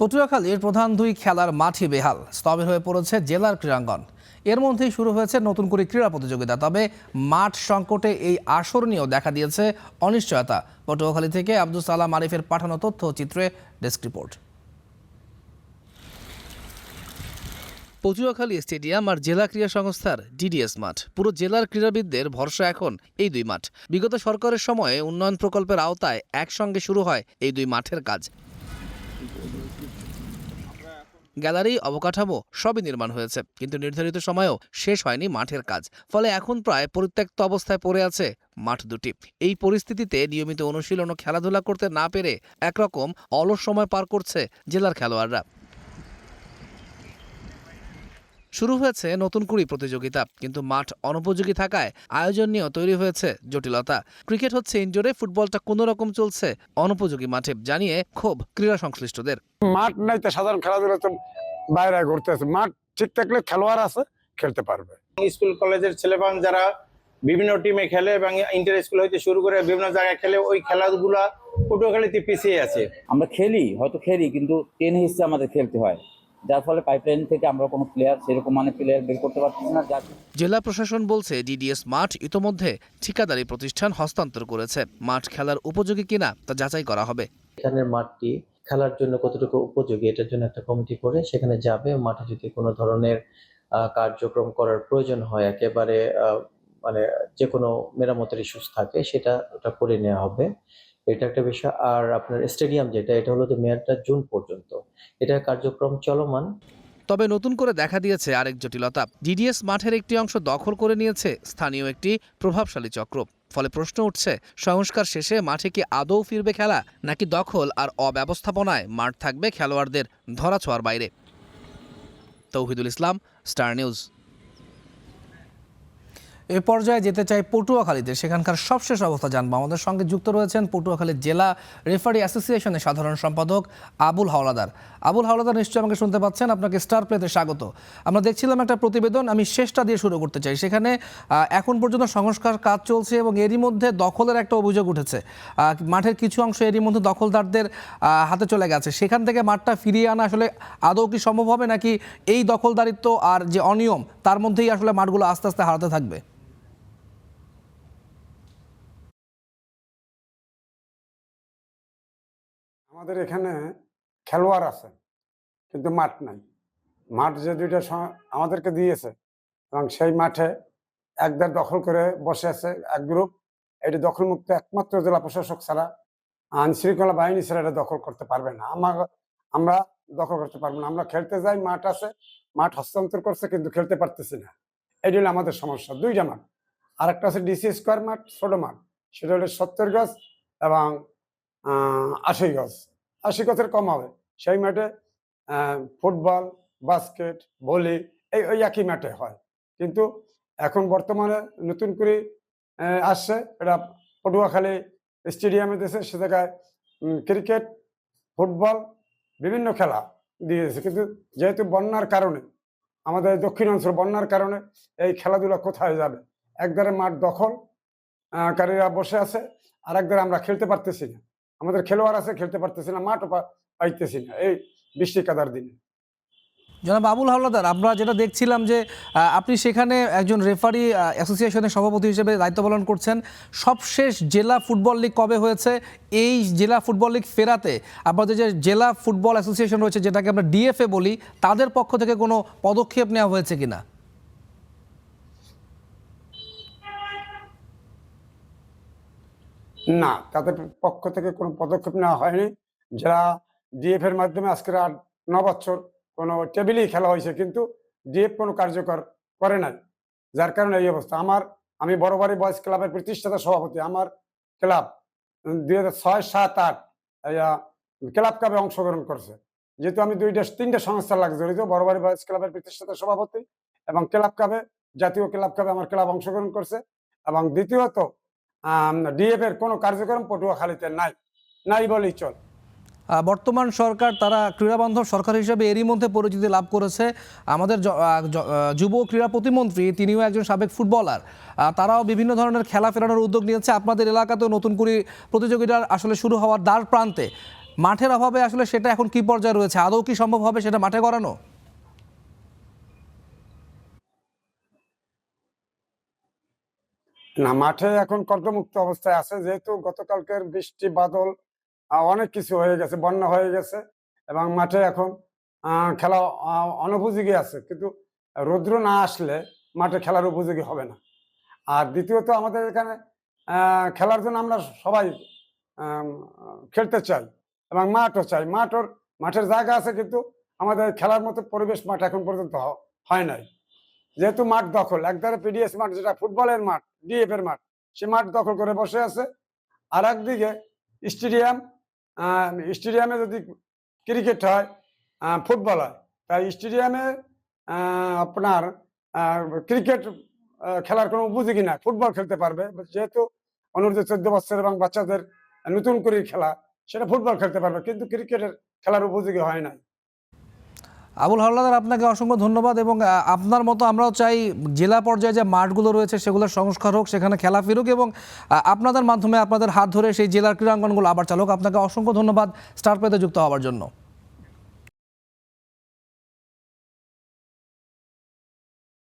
পটুয়াখালীর প্রধান দুই খেলার মাঠই বেহাল, স্তব্ধ হয়ে পড়েছে জেলার ক্রীড়াঙ্গন। এর মধ্যেই শুরু হয়েছে নতুন করে ক্রীড়া প্রতিযোগিতা, তবে মাঠ সংকটে এই আসর নিয়েও দেখা দিয়েছে অনিশ্চয়তা। পটুয়াখালী থেকে আব্দুল সালাম আরিফের পাঠানো তথ্য চিত্রে ডেস্ক রিপোর্ট। পটুয়াখালী স্টেডিয়াম আর জেলা ক্রীড়া সংস্থার ডিডিএস মাঠ, পুরো জেলার ক্রীড়াবিদদের ভরসা এখন এই দুই মাঠ। বিগত সরকারের সময়ে উন্নয়ন প্রকল্পের আওতায় একসঙ্গে শুরু হয় এই দুই মাঠের কাজ। গ্যালারি, অবকাঠামো সবই নির্মাণ হয়েছে, কিন্তু নির্ধারিত সময়েও শেষ হয়নি মাঠের কাজ। ফলে এখন প্রায় পরিত্যক্ত অবস্থায় পড়ে আছে মাঠ দুটি। এই পরিস্থিতিতে নিয়মিত অনুশীলন ও খেলাধুলা করতে না পেরে একরকম অলস সময় পার করছে জেলার খেলোয়াড়রা। শুরু হয়েছে নতুন কুড়ি প্রতিযোগিতা, কিন্তু মাঠ অনুপযোগী থাকায় আয়োজন নিয়েও তৈরি হয়েছে জটিলতা। ক্রিকেট হচ্ছে ইনডোরে, ফুটবলটা কোনো রকম চলছে অনুপযোগী মাঠে, জানিয়ে ক্ষোভ ক্রীড়া সংশ্লিষ্টদের। মাঠ নাই তো সাধারণ খেলাধুলা তো বাইরে ঘুরতে আছে, মাঠ ঠিক থাকলে খেলোয়াড় আছে, খেলতে পারবে। স্কুল কলেজের ছেলেপান যারা বিভিন্ন টিমে খেলে এবং ইন্টার স্কুল হইতে শুরু করে বিভিন্ন জায়গায় খেলে, ওই খেলাধুলা পটুয়াখালীতে পিছিয়ে আছে। আমরা হয়তো খেলি কিন্তু টেন হিসেবে আমাদের খেলতে হয়, যার ফলে পাইপলাইন থেকে আমরা কোনো সেরকম প্লেয়ার বের করতে পারছি না। জেলা প্রশাসন বলছে ডিডিএস মাঠ ইতোমধ্যে ঠিকাদারি প্রতিষ্ঠান হস্তান্তর করেছে। মাঠ খেলার উপযোগী কিনা তা যাচাই করা হবে। এখানের মাঠটি খেলার জন্য কতটুকু উপযোগী, এটার জন্য একটা কমিটি করে সেখানে যাবে। মাঠে যদি কোনো ধরনের কার্যক্রম করার প্রয়োজন হয়, একেবারে যে কোনো মেরামতের ইস্যুস থাকে, সেটা করে নেওয়া হবে। এটা একটা বিষয়। আর আপনার স্টেডিয়াম এটা হলো যে মেয়াদটা জুন পর্যন্ত, এটা কার্যক্রম চলমান। তবে নতুন করে দেখা দিয়েছে আরেক জটিলতা। ডিডিএস মাঠের একটি অংশ দখল করে নিয়েছে স্থানীয় একটি প্রভাবশালী চক্র। ফলে প্রশ্ন উঠছে, সংস্কার শেষে মাঠে কি আদৌ ফিরবে খেলা, নাকি দখল আর অব্যবস্থাপনায় মাঠ থাকবে খেলোয়াড়দের ধরাছোঁয়ার বাইরে? তৌহিদুল ইসলাম, স্টার নিউজ। এ পর্যায়ে যেতে চাই পটুয়াখালীতে, সেখানকার সবশেষ অবস্থা জানবো। আমাদের সঙ্গে যুক্ত রয়েছেন পটুয়াখালী জেলা রেফারি অ্যাসোসিয়েশনের সাধারণ সম্পাদক আবুল হাওলাদার। আবুল হাওলাদার, নিশ্চয়ই আমাকে শুনতে পাচ্ছেন। আপনাকে স্টার প্লেতে স্বাগত। আমরা দেখছিলাম একটা প্রতিবেদন, আমি শেষটা দিয়ে শুরু করতে চাই। সেখানে এখন পর্যন্ত সংস্কার কাজ চলছে এবং এরই মধ্যে দখলের একটা অভিযোগ উঠেছে। মাঠের কিছু অংশ এরই মধ্যে দখলদারদের হাতে চলে গেছে। সেখান থেকে মাঠটা ফিরিয়ে আনা আসলে আদৌ কি সম্ভব হবে, নাকি এই দখলদারিত্ব আর যে অনিয়ম তার মধ্যেই আসলে মাঠগুলো আস্তে আস্তে হারাতে থাকবে? আমাদের এখানে খেলোয়াড় আছে কিন্তু মাঠ নাই। মাঠ যে দুইটা আমাদেরকে দিয়েছে এবং সেই মাঠে একদার দখল করে বসে আছে এক গ্রুপ। এটি দখলমুক্ত একমাত্র জেলা প্রশাসক ছাড়া, আইন শৃঙ্খলা বাহিনী ছাড়া এটা দখল করতে পারবে না। আমরা দখল করতে পারবো না। আমরা খেলতে যাই, মাঠ আছে, মাঠ হস্তান্তর করছে কিন্তু খেলতে পারতেছি না। এটি হলো আমাদের সমস্যা। দুইটা মাঠ, আর একটা আছে ডিসি স্কোয়ার মাঠ, ছোট মাঠ, সেটা হলো 70 গজ এবং 80 গজ। 80 গজের কম হবে। সেই মাঠে ফুটবল, বাস্কেট, ভলি ওই একই মাঠে হয়। কিন্তু এখন বর্তমানে নতুন করে আসছে, এটা পটুয়াখালী স্টেডিয়ামে দিয়েছে। সে জায়গায় ক্রিকেট, ফুটবল, বিভিন্ন খেলা দিয়েছে। কিন্তু যেহেতু বন্যার কারণে, আমাদের দক্ষিণাঞ্চল বন্যার কারণে এই খেলাধুলা কোথায় যাবে? একধারে মাঠ দখল কারীরা বসে আছে, আর একধারে আমরা খেলতে পারতেছি না। আমাদের খেলোয়াড় আছে, খেলতে পারতেছি না, মাঠও পাইতেছি না এই বৃষ্টি কাদার দিনে। জনাব আবুল হাওলাদার, আমরা যেটা দেখছিলাম যে আপনি সেখানে একজন রেফারি অ্যাসোসিয়েশনের সভাপতি হিসেবে দায়িত্ব পালন করছেন। সবশেষ জেলা ফুটবল লিগ কবে হয়েছে? এই জেলা ফুটবল লিগ ফেরাতে আপনাদের যে জেলা ফুটবল অ্যাসোসিয়েশন রয়েছে, যেটাকে আমরা ডিএফএ বলি, তাদের পক্ষ থেকে কোনো পদক্ষেপ নেওয়া হয়েছে কিনা? না, তাদের পক্ষ থেকে কোনো পদক্ষেপ নেওয়া হয়নি। যারা ডিএফ এর মাধ্যমে আজকের 8-9 বছর কোনো টেবিলেই খেলা হয়েছে, কিন্তু ডিএফ কোনো কার্যকর করে নাই, যার কারণে এই অবস্থা। আমি বড়বাড়ি বয়েজ ক্লাবের প্রতিষ্ঠাতা সভাপতি। আমার ক্লাব 2006, 7, 8 ক্লাব কাপে অংশগ্রহণ করছে। যেহেতু আমি 3টে সংস্থার লাগে জড়িত, বড়বাড়ি বয়েজ ক্লাবের প্রতিষ্ঠাতা সভাপতি এবং ক্লাব কাপে, জাতীয় ক্লাব কাপে আমার ক্লাব অংশগ্রহণ করছে। এবং দ্বিতীয়ত, ডিএফ এর কোনো কার্যক্রম পটুয়াখালীতে নাই বলেই চল। বর্তমান সরকার, তারা ক্রীড়াবান্ধব সরকার হিসেবে এরই মধ্যে পরিচিতি লাভ করেছে। আমাদের যুব ক্রীড়া প্রতিমন্ত্রী, তিনিও একজন সাবেক ফুটবলার। তারাও বিভিন্ন ধরনের খেলা ফেরানোর উদ্যোগ নিয়েছে। আপনাদের এলাকাতেও নতুন করে প্রতিযোগিতা আসলে শুরু হওয়ার দ্বার প্রান্তে। মাঠের অভাবে আসলে সেটা এখন কি পর্যায়ে রয়েছে, আদৌ কি সম্ভব হবে সেটা মাঠে করানো? না, মাঠে এখন কর্দমুক্ত অবস্থায় আছে, যেহেতু গতকালকের বৃষ্টি বাদল অনেক কিছু হয়ে গেছে, বন্যা হয়ে গেছে, এবং মাঠে এখন খেলা অনুপযোগী আছে। কিন্তু রৌদ্র না আসলে মাঠে খেলার উপযোগী হবে না। আর দ্বিতীয়ত আমাদের এখানে খেলার জন্য আমরা সবাই আম, খেলতে চাই এবং মাঠও চাই। মাঠের জায়গা আছে, কিন্তু আমাদের খেলার মতো পরিবেশ মাঠ এখন পর্যন্ত হয় নাই। যেহেতু মাঠ দখল, একধারে পিডিএস মাঠ যেটা ফুটবলের মাঠ, ডিএফ এর মাঠ, সে মাঠ দখল করে বসে আছে। আর একদিকে স্টেডিয়াম, স্টেডিয়ামে যদি ক্রিকেট হয়, ফুটবল হয়, তাই স্টেডিয়ামে আপনার ক্রিকেট খেলার কোনো উপযোগী না। ফুটবল খেলতে পারবে, যেহেতু অনূর্ধ্ব 14 বছর এবং বাচ্চাদের নতুন করে খেলা, সেটা ফুটবল খেলতে পারবে, কিন্তু ক্রিকেটের খেলার উপযোগী হয় নাই। আবুল হাওলাদার, আপনাকে অসংখ্য ধন্যবাদ। এবং আপনার মতো আমরাও চাই জেলা পর্যায়ে যে মাঠগুলো রয়েছে সেগুলোর সংস্কার হোক, সেখানে খেলা ফিরুক, এবং আপনাদের মাধ্যমে আপনাদের হাত ধরে সেই জেলার ক্রীড়াঙ্গনগুলো আবার চালুক। আপনাকে অসংখ্য ধন্যবাদ স্টার পেতে যুক্ত হওয়ার জন্য।